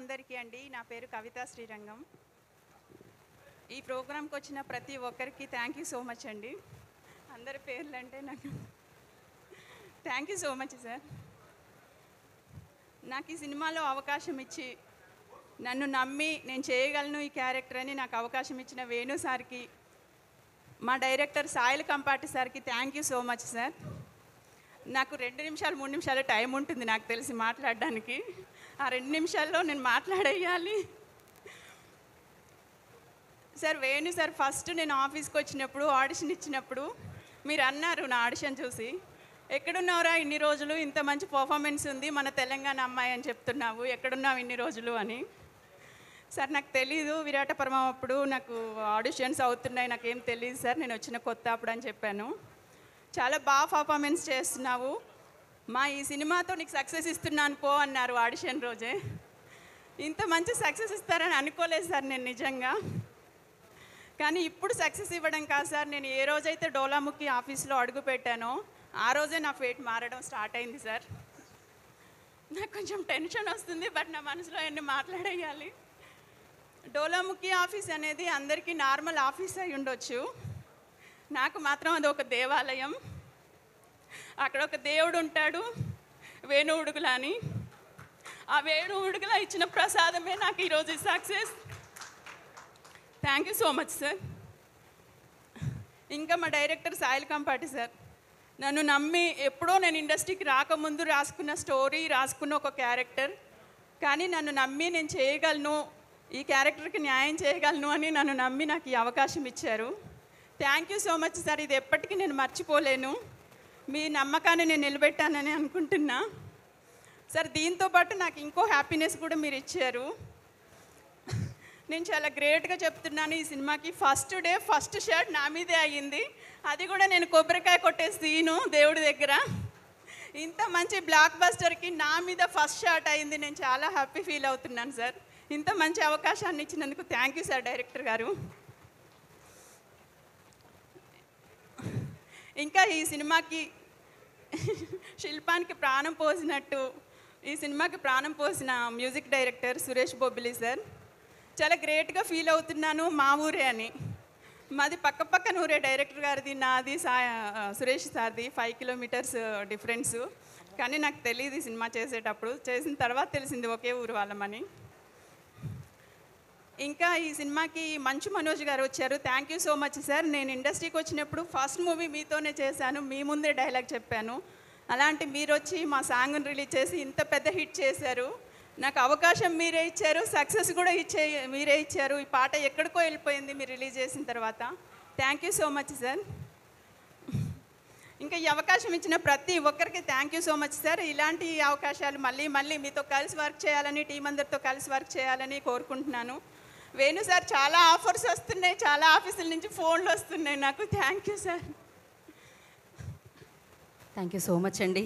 అందరికీ అండి. నా పేరు కవితా శ్రీరంగం. ఈ ప్రోగ్రామ్కి వచ్చిన ప్రతి ఒక్కరికి థ్యాంక్ యూ సో మచ్ అండి. అందరి పేర్లు అంటే నాకు thank you so much sir. నాకు ఈ సినిమాలో అవకాశం ఇచ్చి నన్ను నమ్మి నేను చేయగలను ఈ క్యారెక్టర్ అని నాకు అవకాశం ఇచ్చిన వేణు సార్కి, మా డైరెక్టర్ సాయిల్ కంపాటి సార్కి thank you so much sir. నాకు 2 నిమిషాలు 3 నిమిషాలు టైం ఉంటుంది నాకు తెలిసి మాట్లాడడానికి. ఆ 2 నిమిషాల్లో నేను మాట్లాడేయాలి సార్. వేణు సార్ ఫస్ట్ నేను ఆఫీస్కి వచ్చినప్పుడు ఆడిషన్ ఇచ్చినప్పుడు మీరు అన్నారు నా ఆడిషన్ చూసి, ఎక్కడున్నావురా ఇన్ని రోజులు, ఇంత మంచి పర్ఫార్మెన్స్ ఉంది, మన తెలంగాణ అమ్మాయి అని చెప్తున్నావు, ఎక్కడున్నావు ఇన్ని రోజులు అని. సార్ నాకు తెలీదు, విరాటపరమం అప్పుడు నాకు ఆడిషన్స్ అవుతున్నాయి, నాకేం తెలియదు సార్, నేను వచ్చిన కొత్త అప్పుడు అని చెప్పాను. చాలా బాగా పర్ఫార్మెన్స్ చేస్తున్నావు, మా ఈ సినిమాతో నీకు సక్సెస్ ఇస్తున్నాను పో అన్నారు ఆడిషన్ రోజే. ఇంత మంచి సక్సెస్ ఇస్తారని అనుకోలేదు సార్ నేను నిజంగా. కానీ ఇప్పుడు సక్సెస్ ఇవ్వడం కాదు సార్, నేను ఏ రోజైతే డోలాముఖి ఆఫీస్లో అడుగు పెట్టానో ఆ రోజే నా ఫేట్ మారడం స్టార్ట్ అయింది సార్. నాకు కొంచెం టెన్షన్ వస్తుంది, బట్ నా మనసులో ఎన్ని మాట్లాడేయాలి. డోలాముఖి ఆఫీస్ అనేది అందరికీ నార్మల్ ఆఫీస్ అయి ఉండొచ్చు, నాకు మాత్రం అది ఒక దేవాలయం. అక్కడ ఒక దేవుడు ఉంటాడు, వేణు ఉడుగుల అని. ఆ వేణు ఉడుగుల ఇచ్చిన ప్రసాదమే నాకు ఈరోజు success. Thank you so much sir. ఇంకా మా డైరెక్టర్ సాయిల్ కంపాటి సార్ నన్ను నమ్మి, ఎప్పుడో నేను ఇండస్ట్రీకి రాకముందు రాసుకున్న స్టోరీ, రాసుకున్న ఒక క్యారెక్టర్, కానీ నన్ను నమ్మి నేను చేయగలను, ఈ క్యారెక్టర్కి న్యాయం చేయగలను అని నన్ను నమ్మి నాకు ఈ అవకాశం ఇచ్చారు. Thank you so much sir. ఇది ఎప్పటికీ నేను మర్చిపోలేను, మీ నమ్మకాన్ని నేను నిలబెట్టానని అనుకుంటున్నా సార్. దీంతోపాటు నాకు ఇంకో హ్యాపీనెస్ కూడా మీరు ఇచ్చారు. నేను చాలా గ్రేట్గా చెప్తున్నాను, ఈ సినిమాకి ఫస్ట్ డే ఫస్ట్ షాట్ నా మీదే అయ్యింది. అది కూడా నేను కొబ్బరికాయ కొట్టే సీను దేవుడి దగ్గర. ఇంత మంచి బ్లాక్ బస్టర్కి నా మీద ఫస్ట్ షాట్ అయింది, నేను చాలా హ్యాపీ ఫీల్ అవుతున్నాను సార్. ఇంత మంచి అవకాశాన్ని ఇచ్చినందుకు థ్యాంక్ యూ సార్ డైరెక్టర్ గారు. ఇంకా ఈ సినిమాకి శిల్పానికి ప్రాణం పోసినట్టు ఈ సినిమాకి ప్రాణం పోసిన music director Suresh Bobbili sir. చాలా గ్రేట్గా ఫీల్ అవుతున్నాను, మా ఊరే అని. మాది పక్కపక్కన ఊరే, డైరెక్టర్ గారిది నాది సురేష్ సార్ది 5 కిలోమీటర్స్ డిఫరెన్సు. కానీ నాకు తెలియదు ఈ సినిమా చేసేటప్పుడు, చేసిన తర్వాత తెలిసింది ఒకే ఊరు వాళ్ళమని. ఇంకా ఈ సినిమాకి మంచు మనోజ్ గారు వచ్చారు, thank you so much sir. నేను ఇండస్ట్రీకి వచ్చినప్పుడు ఫస్ట్ మూవీ మీతోనే చేశాను, మీ ముందే డైలాగ్ చెప్పాను. అలాంటి మీరు వచ్చి మా సాంగ్ని రిలీజ్ చేసి ఇంత పెద్ద హిట్ చేశారు. నాకు అవకాశం మీరే ఇచ్చారు, సక్సెస్ కూడా మీరే ఇచ్చారు. ఈ పాట ఎక్కడికో వెళ్ళిపోయింది మీరు రిలీజ్ చేసిన తర్వాత. Thank you so much sir. ఇంకా ఈ అవకాశం ఇచ్చిన ప్రతి ఒక్కరికి thank you so much sir. ఇలాంటి అవకాశాలు మళ్ళీ మళ్ళీ మీతో కలిసి వర్క్ చేయాలని, టీం అందరితో కలిసి వర్క్ చేయాలని కోరుకుంటున్నాను. వేణు సార్ చాలా ఆఫర్స్ వస్తున్నాయి, చాలా ఆఫీసుల నుంచి ఫోన్లు వస్తున్నాయి నాకు. Thank you sir. Thank you so much అండి.